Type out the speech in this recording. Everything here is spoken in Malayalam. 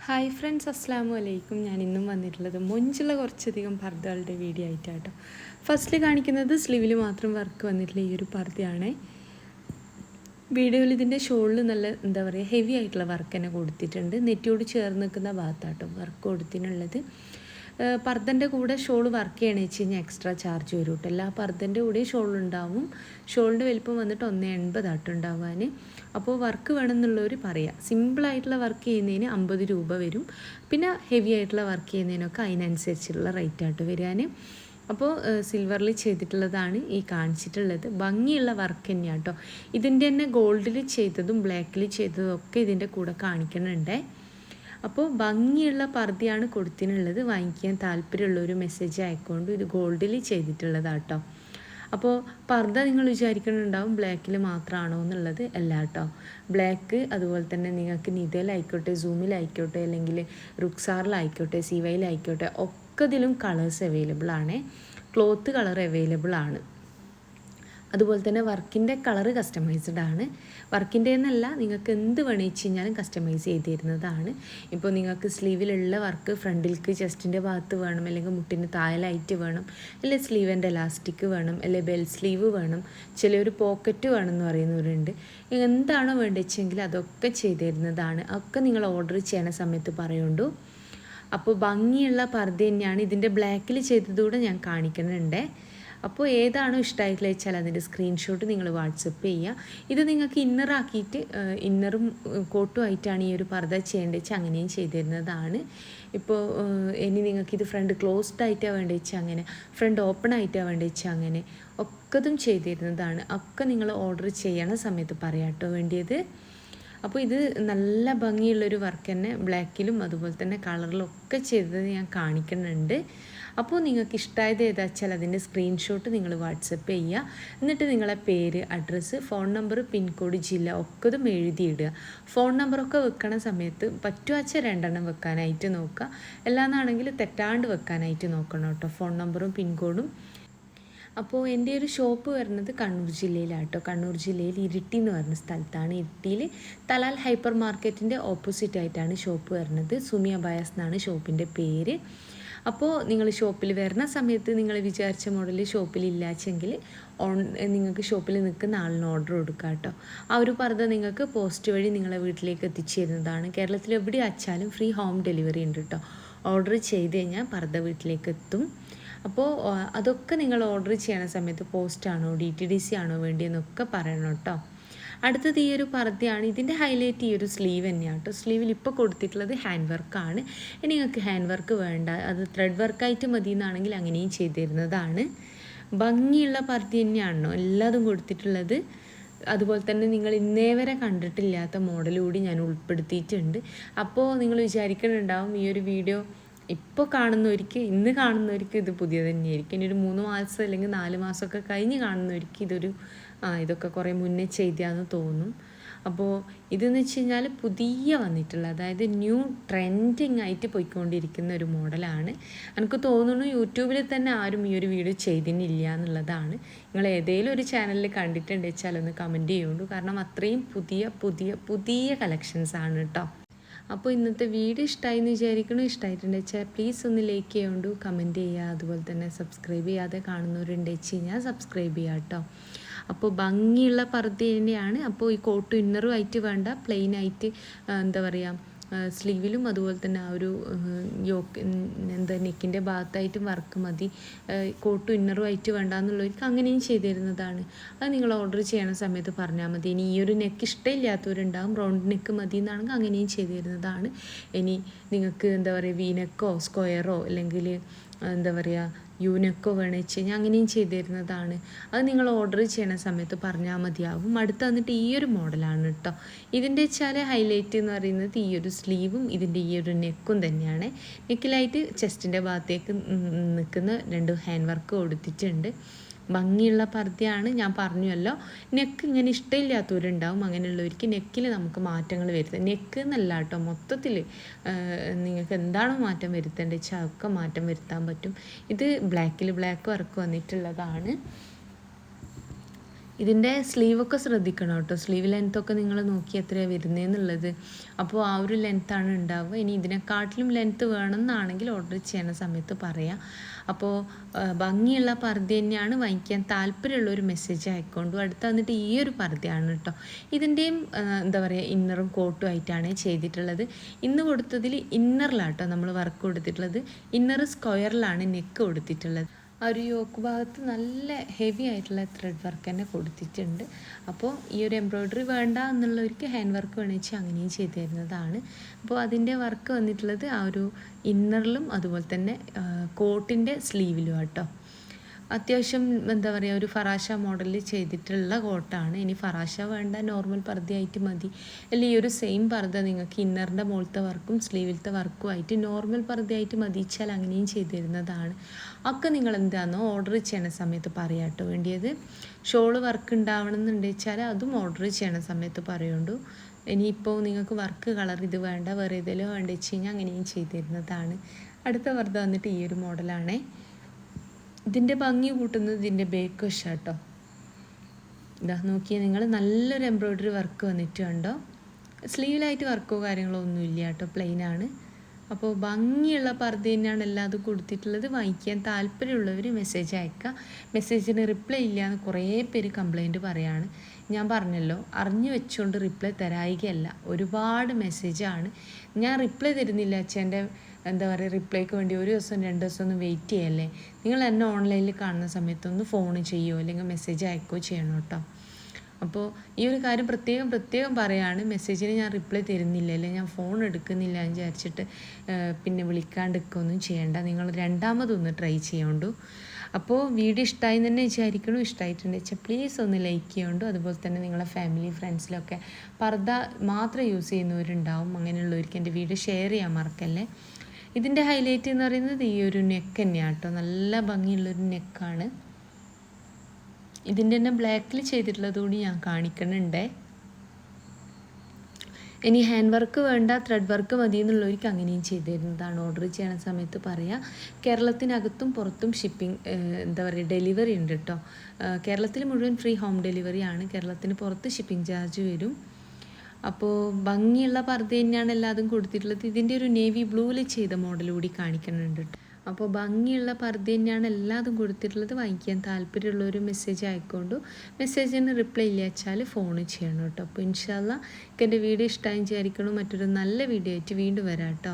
ഹായ് ഫ്രണ്ട്സ്, അസ്സാമു അലൈക്കും. ഞാൻ ഇന്നും വന്നിട്ടുള്ളത് മൊഞ്ചുള്ള കുറച്ചധികം പർദ്ദകളുടെ വീഡിയോ ആയിട്ടാട്ടോ. ഫസ്റ്റിൽ കാണിക്കുന്നത് സ്ലീവിൽ മാത്രം വർക്ക് വന്നിട്ടുള്ള ഈ ഒരു പർദ്ദയാണ്. വീഡിയോയിൽ ഇതിൻ്റെ ഷോളിൽ നല്ല എന്താ പറയുക ഹെവി ആയിട്ടുള്ള വർക്ക് തന്നെ കൊടുത്തിട്ടുണ്ട്. നെറ്റിയോട് ചേർന്ന് നിൽക്കുന്ന ഭാഗത്താട്ടോ വർക്ക് കൊടുത്തിട്ടുള്ളത്. പർദ്ദൻ്റെ കൂടെ ഷോൾ വർക്ക് ചെയ്യണമെന്ന് വെച്ച് കഴിഞ്ഞാൽ എക്സ്ട്രാ ചാർജ് വരും കേട്ടോ. എല്ലാ പർദ്ദൻ്റെ കൂടെയും ഷോളുണ്ടാവും. ഷോളിൻ്റെ വലിപ്പം വന്നിട്ട് 1,80 ആട്ടുണ്ടാവാൻ. അപ്പോൾ വർക്ക് വേണമെന്നുള്ളവർ പറയാം. സിമ്പിളായിട്ടുള്ള വർക്ക് ചെയ്യുന്നതിന് 50 രൂപ വരും. പിന്നെ ഹെവി ആയിട്ടുള്ള വർക്ക് ചെയ്യുന്നതിനൊക്കെ അതിനനുസരിച്ചുള്ള റേറ്റ് ആയിട്ട് വരാൻ. അപ്പോൾ സിൽവറിൽ ചെയ്തിട്ടുള്ളതാണ് ഈ കാണിച്ചിട്ടുള്ളത്. ഭംഗിയുള്ള വർക്ക് തന്നെയാണ് കേട്ടോ. ഇതിൻ്റെ തന്നെ ഗോൾഡിൽ ചെയ്തതും ബ്ലാക്കിൽ ചെയ്തതും ഒക്കെ ഇതിൻ്റെ കൂടെ കാണിക്കുന്നുണ്ടേ. അപ്പോൾ ഭംഗിയുള്ള പർദ്ദയാണ് കൊടുത്തിട്ടുള്ളത്. വാങ്ങിക്കാൻ താല്പര്യമുള്ളൊരു മെസ്സേജ് അയക്കൊണ്ട്. ഇത് ഗോൾഡിൽ ചെയ്തിട്ടുള്ളതാട്ടോ. അപ്പോൾ പർദ്ദ നിങ്ങൾ വിചാരിക്കുന്നുണ്ടാവും ബ്ലാക്കിൽ മാത്രമാണോ എന്നുള്ളത്. അല്ല കേട്ടോ. ബ്ലാക്ക് അതുപോലെ തന്നെ നിങ്ങൾക്ക് നിതയിലായിക്കോട്ടെ, സൂമിലായിക്കോട്ടെ, അല്ലെങ്കിൽ റുക്സാറിലായിക്കോട്ടെ, സിവയിലായിക്കോട്ടെ ഒക്കെ ഇതിലും കളേഴ്സ് അവൈലബിൾ ആണ്. ക്ലോത്ത് കളർ അവൈലബിൾ ആണ്. അതുപോലെ തന്നെ വർക്കിൻ്റെ കളറ് കസ്റ്റമൈസ്ഡ് ആണ്. വർക്കിൻ്റെ എന്നല്ല, നിങ്ങൾക്ക് എന്ത് വേണമെന്ന് കഴിഞ്ഞാലും കസ്റ്റമൈസ് ചെയ്ത് തരുന്നതാണ്. ഇപ്പോൾ നിങ്ങൾക്ക് സ്ലീവിലുള്ള വർക്ക് ഫ്രണ്ടിലേക്ക് ചെസ്റ്റിൻ്റെ ഭാഗത്ത് വേണം, അല്ലെങ്കിൽ മുട്ടിന് താഴെയായിട്ട് വേണം, അല്ലെങ്കിൽ സ്ലീവിൻ്റെ എലാസ്റ്റിക് വേണം, അല്ലെങ്കിൽ ബെൽ സ്ലീവ് വേണം, ചിലൊരു പോക്കറ്റ് വേണമെന്ന് പറയുന്നവരുണ്ട്. എന്താണോ വേണ്ടിച്ചെങ്കിൽ അതൊക്കെ ചെയ്ത് തരുന്നതാണ്. ഒക്കെ നിങ്ങൾ ഓർഡർ ചെയ്യണ സമയത്ത് പറയുണ്ടു. അപ്പോൾ ഭംഗിയുള്ള പർദ്ദ തന്നെയാണ്. ഇതിൻ്റെ ബ്ലാക്കിൽ ചെയ്തതുകൂടെ ഞാൻ കാണിക്കുന്നുണ്ട്. അപ്പോൾ ഏതാണോ ഇഷ്ടമായിട്ടുള്ള വെച്ചാൽ അതിൻ്റെ സ്ക്രീൻഷോട്ട് നിങ്ങൾ വാട്സപ്പ് ചെയ്യുക. ഇത് നിങ്ങൾക്ക് ഇന്നറാക്കിയിട്ട് ഇന്നറും കോട്ടും ആയിട്ടാണ് ഈ ഒരു പർദ്ദ ചെയ്യേണ്ടത് വെച്ചാൽ അങ്ങനെയും ചെയ്തു തരുന്നതാണ്. ഇപ്പോൾ ഇനി നിങ്ങൾക്കിത് ഫ്രണ്ട് ക്ലോസ്ഡ് ആയിട്ടാണ് വേണ്ടി വെച്ചാൽ അങ്ങനെ, ഫ്രണ്ട് ഓപ്പൺ ആയിട്ടാണ് വേണ്ടി വെച്ചാൽ അങ്ങനെ ഒക്കതും ചെയ്തു തരുന്നതാണ്. ഒക്കെ നിങ്ങൾ ഓർഡർ ചെയ്യണ സമയത്ത് പറയാം കേട്ടോ വേണ്ടിയത്. അപ്പോൾ ഇത് നല്ല ഭംഗിയുള്ളൊരു വർക്ക് തന്നെ ബ്ലാക്കിലും അതുപോലെ തന്നെ കളറിലും ഒക്കെ ചെയ്തത് ഞാൻ കാണിക്കുന്നുണ്ട്. അപ്പോൾ നിങ്ങൾക്ക് ഇഷ്ടമായത് ഏതാ വെച്ചാൽ അതിൻ്റെ സ്ക്രീൻഷോട്ട് നിങ്ങൾ വാട്സപ്പ് ചെയ്യുക. എന്നിട്ട് നിങ്ങളെ പേര്, അഡ്രസ്സ്, ഫോൺ നമ്പർ, പിൻകോഡ്, ജില്ല ഒക്കതും എഴുതിയിടുക. ഫോൺ നമ്പറൊക്കെ വെക്കണ സമയത്ത് പറ്റുവാച്ചാൽ 2 വെക്കാനായിട്ട് നോക്കുക. എല്ലാന്നാണെങ്കിൽ തെറ്റാണ്ട് വെക്കാനായിട്ട് നോക്കണം കേട്ടോ, ഫോൺ നമ്പറും പിൻകോഡും. അപ്പോൾ എൻ്റെ ഒരു ഷോപ്പ് വരുന്നത് കണ്ണൂർ ജില്ലയിലാട്ടോ. കണ്ണൂർ ജില്ലയിൽ ഇരിട്ടി എന്ന് പറഞ്ഞ സ്ഥലത്താണ്. ഇരിട്ടിയിൽ തലാൽ ഹൈപ്പർ മാർക്കറ്റിൻ്റെ ഓപ്പോസിറ്റ് ആയിട്ടാണ് ഷോപ്പ് വരുന്നത്. സുമിയ ബയാസ് എന്നാണ് ഷോപ്പിൻ്റെ പേര്. അപ്പോൾ നിങ്ങൾ ഷോപ്പിൽ വരുന്ന സമയത്ത് നിങ്ങൾ വിചാരിച്ച മോഡൽ ഷോപ്പിൽ ഇല്ലാച്ചെങ്കിൽ നിങ്ങൾക്ക് ഷോപ്പിൽ നിൽക്കുന്ന ആളിന് ഓർഡർ കൊടുക്കുക കേട്ടോ. ആ ഒരു പർദ്ദ നിങ്ങൾക്ക് പോസ്റ്റ് വഴി നിങ്ങളെ വീട്ടിലേക്ക് എത്തിച്ചു തരുന്നതാണ്. കേരളത്തിൽ എവിടെ അയച്ചാലും ഫ്രീ ഹോം ഡെലിവറി ഉണ്ട് കേട്ടോ. ഓർഡർ ചെയ്ത് കഴിഞ്ഞാൽ പർദ്ദ വീട്ടിലേക്ക് എത്തും. അപ്പോൾ അതൊക്കെ നിങ്ങൾ ഓർഡർ ചെയ്യണ സമയത്ത് പോസ്റ്റാണോ DTDC ആണോ വേണ്ടിയെന്നൊക്കെ പറയണം കേട്ടോ. അടുത്തത് ഈ ഒരു പർദ്ദയാണ്. ഇതിൻ്റെ ഹൈലൈറ്റ് ഈ ഒരു സ്ലീവ് തന്നെയാണ് കേട്ടോ. സ്ലീവിൽ ഇപ്പോൾ കൊടുത്തിട്ടുള്ളത് ഹാൻഡ് വർക്കാണ്. ഇനി നിങ്ങൾക്ക് ഹാൻഡ് വർക്ക് വേണ്ട, അത് ത്രെഡ് വർക്കായിട്ട് മതി എന്നാണെങ്കിൽ അങ്ങനെയും ചെയ്തു തരുന്നതാണ്. ഭംഗിയുള്ള പർദ്ദ തന്നെയാണോ എല്ലാതും കൊടുത്തിട്ടുള്ളത്. അതുപോലെ തന്നെ നിങ്ങൾ ഇന്നേ വരെ കണ്ടിട്ടില്ലാത്ത മോഡൽ കൂടി ഞാൻ ഉൾപ്പെടുത്തിയിട്ടുണ്ട്. അപ്പോൾ നിങ്ങൾ വിചാരിക്കുന്നുണ്ടാവും ഈ ഒരു വീഡിയോ ഇപ്പോൾ കാണുന്നവർക്ക്, ഇന്ന് കാണുന്നവർക്ക് ഇത് പുതിയ തന്നെയായിരിക്കും. ഇനി ഒരു 3 മാസം അല്ലെങ്കിൽ 4 മാസമൊക്കെ കഴിഞ്ഞ് കാണുന്നവർക്ക് ഇതൊക്കെ കുറേ മുന്നേ ചെയ്താന്ന് തോന്നും. അപ്പോൾ ഇതെന്ന് വെച്ച് കഴിഞ്ഞാൽ പുതിയ വന്നിട്ടുള്ള, അതായത് ന്യൂ ട്രെൻഡിങ് ആയിട്ട് പോയിക്കൊണ്ടിരിക്കുന്ന ഒരു മോഡലാണ്. എനിക്ക് തോന്നുന്നു യൂട്യൂബിൽ തന്നെ ആരും ഈ ഒരു വീഡിയോ ചെയ്തിട്ടില്ല എന്നുള്ളതാണ്. നിങ്ങൾ ഏതെങ്കിലും ഒരു ചാനലിൽ കണ്ടിട്ടുണ്ട് വെച്ചാൽ ഒന്ന് കമൻറ്റ് ചെയ്യുള്ളൂ. കാരണം അത്രയും പുതിയ പുതിയ പുതിയ കളക്ഷൻസാണ് കേട്ടോ. അപ്പോൾ ഇന്നത്തെ വീഡിയോ ഇഷ്ടമായി എന്ന് വിചാരിക്കണം. ഇഷ്ടമായിട്ടുണ്ട് വെച്ചാൽ പ്ലീസ് ഒന്ന് ലൈക്ക് ചെയ്യുകൊണ്ടു, കമൻറ്റ് ചെയ്യുക. അതുപോലെ തന്നെ സബ്സ്ക്രൈബ് ചെയ്യാതെ കാണുന്നവരുണ്ട് വെച്ച് കഴിഞ്ഞാൽ സബ്സ്ക്രൈബ് ചെയ്യുക കേട്ടോ. അപ്പോൾ ഭംഗിയുള്ള പർദ്ദ തന്നെയാണ്. അപ്പോൾ ഈ കോട്ടും ഇന്നറും ആയിട്ട് വേണ്ട, പ്ലെയിൻ ആയിട്ട് എന്താ പറയുക സ്ലീവിലും അതുപോലെ തന്നെ ആ ഒരു നെക്കിൻ്റെ ഭാഗത്തായിട്ടും വർക്ക് മതി, കോട്ടും ഇന്നറും ആയിട്ട് വേണ്ട എന്നുള്ളവർക്ക് അങ്ങനെയും ചെയ്തു തരുന്നതാണ്. അത് നിങ്ങൾ ഓർഡർ ചെയ്യണ സമയത്ത് പറഞ്ഞാൽ മതി. ഇനി ഈ ഒരു നെക്ക് ഇഷ്ടമില്ലാത്തവരുണ്ടാകും, റൗണ്ട് നെക്ക് മതി എന്നാണെങ്കിൽ അങ്ങനെയും ചെയ്തു തരുന്നതാണ്. ഇനി നിങ്ങൾക്ക് എന്താ പറയുക വീനെക്കോ സ്ക്വയറോ അല്ലെങ്കിൽ എന്താ പറയുക യൂനെക്കോ വേണമെന്ന് വെച്ച് കഴിഞ്ഞാൽ അങ്ങനെയും ചെയ്തു തരുന്നതാണ്. അത് നിങ്ങൾ ഓർഡർ ചെയ്യണ സമയത്ത് പറഞ്ഞാൽ മതിയാവും. അടുത്ത് വന്നിട്ട് ഈ ഒരു മോഡലാണ് കേട്ടോ. ഇതിൻ്റെ വെച്ചാൽ ഹൈലൈറ്റ് എന്ന് പറയുന്നത് ഈ ഒരു സ്ലീവും ഇതിൻ്റെ ഈ ഒരു നെക്കും തന്നെയാണ്. നെക്കിലായിട്ട് ചെസ്റ്റിൻ്റെ ഭാഗത്തേക്ക് നിൽക്കുന്ന 2 ഹാൻഡ് വർക്ക് കൊടുത്തിട്ടുണ്ട്. ഭംഗിയുള്ള പർദ്ദയാണ്. ഞാൻ പറഞ്ഞല്ലോ, നെക്ക് ഇങ്ങനെ ഇഷ്ടമില്ലാത്തവരുണ്ടാവും. അങ്ങനെയുള്ളവർക്ക് നെക്കിൽ നമുക്ക് മാറ്റങ്ങൾ വരുത്താം. നെക്ക് എന്നല്ല കേട്ടോ, മൊത്തത്തിൽ നിങ്ങൾക്ക് എന്താണോ മാറ്റം വരുത്തേണ്ടത് വെച്ചാൽ അതൊക്കെ മാറ്റം വരുത്താൻ പറ്റും. ഇത് ബ്ലാക്ക് വർക്ക് വന്നിട്ടുള്ളതാണ്. ഇതിൻ്റെ സ്ലീവൊക്കെ ശ്രദ്ധിക്കണം കേട്ടോ. സ്ലീവ് ലെങ്ത്തൊക്കെ നിങ്ങൾ നോക്കി എത്രയാണ് വരുന്നതെന്നുള്ളത്. അപ്പോൾ ആ ഒരു ലെങ്ത്താണ് ഉണ്ടാവുക. ഇനി ഇതിനെക്കാട്ടിലും ലെങ്ത്ത് വേണമെന്നാണെങ്കിൽ ഓർഡർ ചെയ്യുന്ന സമയത്ത് പറയാം. അപ്പോൾ ഭംഗിയുള്ള പർദ്ദ തന്നെയാണ്, വാങ്ങിക്കാൻ താല്പര്യമുള്ള ഒരു മെസ്സേജ് അയക്കൊണ്ടു. അടുത്ത് വന്നിട്ട് ഈ ഒരു പർദ്ദയാണ് കേട്ടോ. ഇതിൻ്റെയും എന്താ പറയുക, ഇന്നറും കോട്ടും ആയിട്ടാണ് ചെയ്തിട്ടുള്ളത്. ഇന്ന് കൊടുത്തതിൽ ഇന്നറിലാട്ടോ നമ്മൾ വർക്ക് കൊടുത്തിട്ടുള്ളത്. ഇന്നർ സ്ക്വയറിലാണ് നെക്ക് കൊടുത്തിട്ടുള്ളത്. ആ ഒരു യോക്ക് ഭാഗത്ത് നല്ല ഹെവി ആയിട്ടുള്ള ത്രെഡ് വർക്ക് തന്നെ കൊടുത്തിട്ടുണ്ട്. അപ്പോൾ ഈ ഒരു എംബ്രോയ്ഡറി വേണ്ട എന്നുള്ളവർക്ക് ഹാൻഡ് വർക്ക് വേണമെങ്കിൽ അങ്ങനെയും ചെയ്ത് തരുന്നതാണ്. അപ്പോൾ അതിൻ്റെ വർക്ക് വന്നിട്ടുള്ളത് ആ ഒരു ഇന്നറിലും അതുപോലെ തന്നെ കോട്ടിൻ്റെ സ്ലീവിലും കേട്ടോ. അത്യാവശ്യം എന്താ പറയുക, ഒരു ഫറാഷ മോഡലിൽ ചെയ്തിട്ടുള്ള കോട്ടാണ്. ഇനി ഫറാഷ വേണ്ട, നോർമൽ പർദ്ദയായിട്ട് മതി. അല്ലെങ്കിൽ ഈ ഒരു സെയിം പർദ്ദ നിങ്ങൾക്ക് ഇന്നറിൻ്റെ മുകളിലത്തെ വർക്കും സ്ലീവിലത്തെ വർക്കും ആയിട്ട് നോർമൽ പർദ്ദയായിട്ട് മതിച്ചാൽ അങ്ങനെയും ചെയ്തു തരുന്നതാണ്. ഒക്കെ നിങ്ങൾ എന്താണെന്നോ ഓർഡർ ചെയ്യണ സമയത്ത് പറയാട്ടോ വേണ്ടിയത്. ഷോള് വർക്ക് ഉണ്ടാവണം എന്നുണ്ടെന്ന് വെച്ചാൽ അതും ഓർഡർ ചെയ്യണ സമയത്ത് പറയുള്ളൂ. ഇനിയിപ്പോൾ നിങ്ങൾക്ക് വർക്ക് കളർ ഇത് വേണ്ട, വേറെ ഏതെങ്കിലും വേണ്ട വെച്ച് കഴിഞ്ഞാൽ അങ്ങനെയും ചെയ്തു തരുന്നതാണ്. അടുത്ത പർദ്ദ വന്നിട്ട് ഈ ഒരു മോഡലാണേ. ഇതിൻ്റെ ഭംഗി കൂട്ടുന്നത് ഇതിൻ്റെ ബേക്ക് വശാട്ടോ. ഇതാ നോക്കിയാൽ നിങ്ങൾ നല്ലൊരു എംബ്രോയ്ഡറി വർക്ക് വന്നിട്ട് കണ്ടോ. സ്ലീവിലായിട്ട് വർക്കോ കാര്യങ്ങളോ ഒന്നും ഇല്ല കേട്ടോ, പ്ലെയിനാണ്. അപ്പോൾ ഭംഗിയുള്ള പർദ്ദ തന്നെയാണ് എല്ലാതും കൊടുത്തിട്ടുള്ളത്. വാങ്ങിക്കാൻ താല്പര്യമുള്ളവർ മെസ്സേജ് അയക്കുക. മെസ്സേജിന് റിപ്ലൈ ഇല്ല എന്ന് കുറേ പേര് കംപ്ലൈൻറ്റ് പറയാണ്. ഞാൻ പറഞ്ഞല്ലോ, അറിഞ്ഞു വെച്ചുകൊണ്ട് റിപ്ലൈ തരായികയല്ല, ഒരുപാട് മെസ്സേജാണ്. ഞാൻ റിപ്ലൈ തരുന്നില്ല അച്ഛൻ്റെ എന്താ പറയുക, റിപ്ലൈക്ക് വേണ്ടി ഒരു ദിവസം 2 ദിവസം ഒന്നും വെയിറ്റ് ചെയ്യല്ലേ. നിങ്ങൾ എന്നെ ഓൺലൈനിൽ കാണുന്ന സമയത്തൊന്ന് ഫോൺ ചെയ്യുമോ അല്ലെങ്കിൽ മെസ്സേജ് അയക്കുകയോ ചെയ്യണം കേട്ടോ. അപ്പോൾ ഈ ഒരു കാര്യം പ്രത്യേകം പറയാണ്. മെസ്സേജിന് ഞാൻ റിപ്ലൈ തരുന്നില്ല, അല്ലെങ്കിൽ ഞാൻ ഫോൺ എടുക്കുന്നില്ല എന്ന് വിചാരിച്ചിട്ട് പിന്നെ വിളിക്കാണ്ടിരിക്കുകയൊന്നും ചെയ്യേണ്ട. നിങ്ങൾ രണ്ടാമതൊന്ന് ട്രൈ ചെയ്യോണ്ടു. അപ്പോൾ വീഡിയോ ഇഷ്ടമായി തന്നെ വിചാരിക്കണം. ഇഷ്ടമായിട്ടുണ്ട് വെച്ചാൽ പ്ലീസ് ഒന്ന് ലൈക്ക് ചെയ്യോണ്ടു. അതുപോലെ തന്നെ നിങ്ങളെ ഫാമിലി ഫ്രണ്ട്സിലൊക്കെ പർദ്ദ മാത്രം യൂസ് ചെയ്യുന്നവരുണ്ടാവും. അങ്ങനെയുള്ളവർക്ക് എൻ്റെ വീഡിയോ ഷെയർ ചെയ്യാൻ മറക്കല്ലേ. ഇതിൻ്റെ ഹൈലൈറ്റ് എന്ന് പറയുന്നത് ഈ ഒരു നെക്ക് തന്നെയാണ് കേട്ടോ. നല്ല ഭംഗിയുള്ളൊരു നെക്കാണ്. ഇതിൻ്റെ തന്നെ ബ്ലാക്കിൽ ചെയ്തിട്ടുള്ളത് കൂടി ഞാൻ കാണിക്കുന്നുണ്ടേ. ഇനി ഹാൻഡ് വർക്ക് വേണ്ട, ത്രെഡ് വർക്ക് മതി എന്നുള്ളവർക്ക് അങ്ങനെയും ചെയ്തു തരുന്നതാണ്. ഓർഡർ ചെയ്യണ സമയത്ത് പറയാം. കേരളത്തിനകത്തും പുറത്തും ഷിപ്പിംഗ് എന്താ പറയുക, ഡെലിവറി ഉണ്ട് കേട്ടോ. കേരളത്തിൽ മുഴുവൻ ഫ്രീ ഹോം ഡെലിവറിയാണ്. കേരളത്തിന് പുറത്ത് ഷിപ്പിംഗ് ചാർജ് വരും. അപ്പോൾ ഭംഗിയുള്ള പർദ്ദ തന്നെയാണ് എല്ലാതും കൊടുത്തിട്ടുള്ളത്. ഇതിൻ്റെ ഒരു നേവി ബ്ലൂവിൽ ചെയ്ത മോഡൽ കൂടി കാണിക്കുന്നുണ്ട് കേട്ടോ. അപ്പോൾ ഭംഗിയുള്ള പർദ്ദ തന്നെയാണ് എല്ലാതും കൊടുത്തിട്ടുള്ളത്. വാങ്ങിക്കാൻ താല്പര്യമുള്ളൊരു മെസ്സേജ് അയക്കൊണ്ടു. മെസ്സേജിന് റിപ്ലൈ ഇല്ല വെച്ചാൽ ഫോൺ ചെയ്യണം കേട്ടോ. അപ്പോൾ ഇൻഷാ അല്ലാഹ് എൻ്റെ വീഡിയോ ഇഷ്ടമായി വിചാരിക്കണം. മറ്റൊരു നല്ല വീഡിയോ ആയിട്ട് വീണ്ടും വരാം കേട്ടോ.